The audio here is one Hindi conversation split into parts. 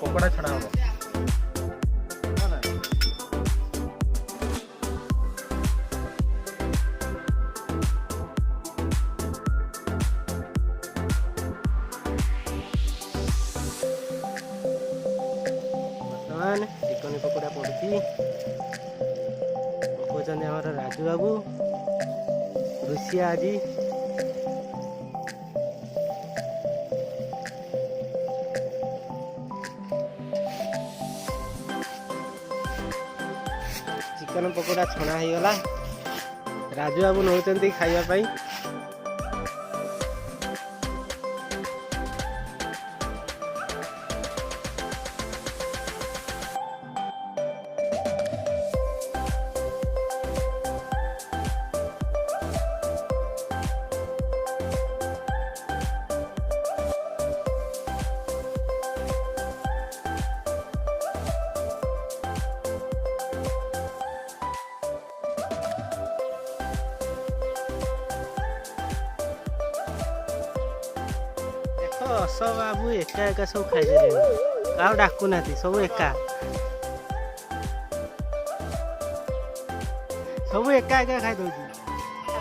पकोड़ा छड़ा हम चिकन पकोड़ा पड़ुची पकाउछन् हमारा राजू बाबू रुसिया आज चिकन पकोड़ा छणा हो गला राजू बाबू नौचंती खाइबा पई सब बाबू एका एका सब खाई क्या डाकू ना सब एका सब एका एका खाई दौर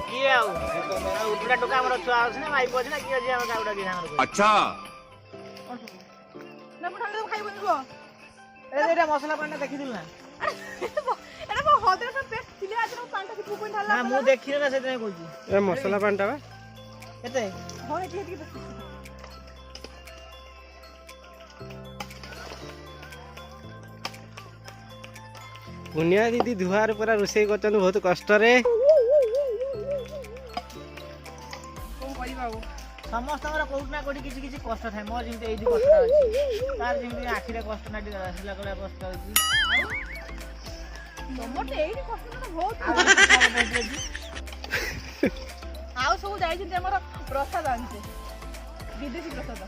किए उठला टोका हमर छुआ आछ ना माई पछ ना किए जे हम गाउडा की सांगर अच्छा ना पठान खाई बनबो एटा मसला पांडा देखि दिल ना एटा को होदरे सब पेस्ट थिले आज न पांडा की पुपन ढाला ना मु देखि ना सेते कहूची ए मसला पांडा बा केते हो एठी एठी पुनिया दीदी धुआर पूरा रोषे कर बहुत कष्ट समस्त कौटना कौटी किसी किसी कष्ट थाए मोर जमी ये कष्ट अच्छी तार जमी आखिरे कष्ट ना आसला कड़ा कष्ट अच्छी आउ सब जाइए प्रसाद आनते विदेशी प्रसाद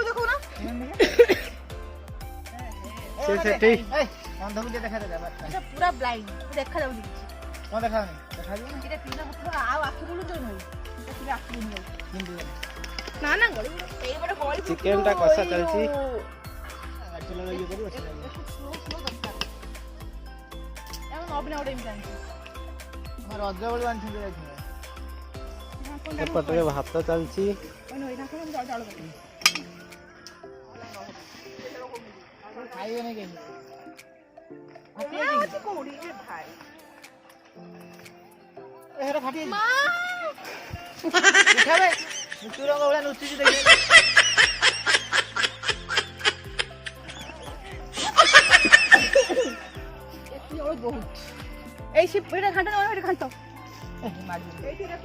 देखो ना पूरा ब्लाइंड देखा जाऊ कौन देखा देखा ना ना चिकन टा कसा चलची पटरे भात चलची खाइए नहीं कहीं आज कोड़ी रे भाई एहरा फाटी मां उठावे चूरा गोला नुची जी देखिए एती और बहुत ए सी पेड़ा खांटा ना पेड़ा खांटा मार दे एती रख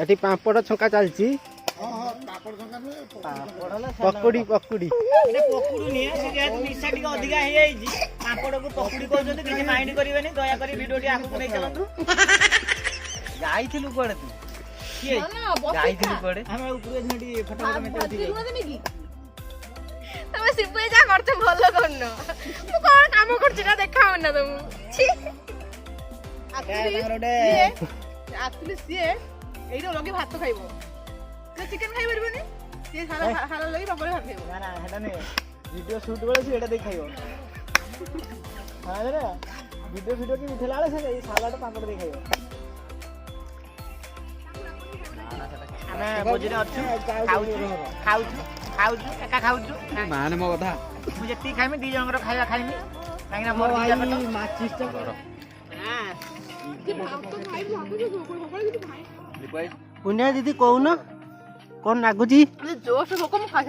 एटी पापड़ छका चलची पकुड़ी पकुड़ी पकुड़ी निशा टी अधिका पापड़ को पकुड़ी कहते किसी माइंड करेंगे दया कर भिडियो आगे नहीं चलतु जाइलु कड़े तू किए जाइलु कड़े हम ऊपर झंडी फोटो तमे सिपुए जा करते भलो करनो मु कोन काम करछि ना देखाव ना तुम छी एक्चुअली सीए एइरो लगे भात खाइबो तो चिकन खाइ परबोनी से सारा लगे पापड़ भात खाइबो ना ना हेडा ने वीडियो शूट बेले से एटा देख खाइबो हां रे वीडियो की उठेला से सालाड पापड़ देख खाइबो ଆମେ ବୋଜିରେ ଅଛୁ ଖାଉଛୁ ଏକା ଖାଉଛୁ ମାନେ ମୋ କଥା ମୁଁ ଯେତିକି ଖାଇମି ଦି ଜଣଙ୍କର ଖାଇବା ଖାଇମି କାହିଁକି ନା ମୋର ଦିଟା ପେଟ ମାଚିସ୍ ଟା କର पुनिया दीदी कहून कौन नागुची जोश भोक मु खा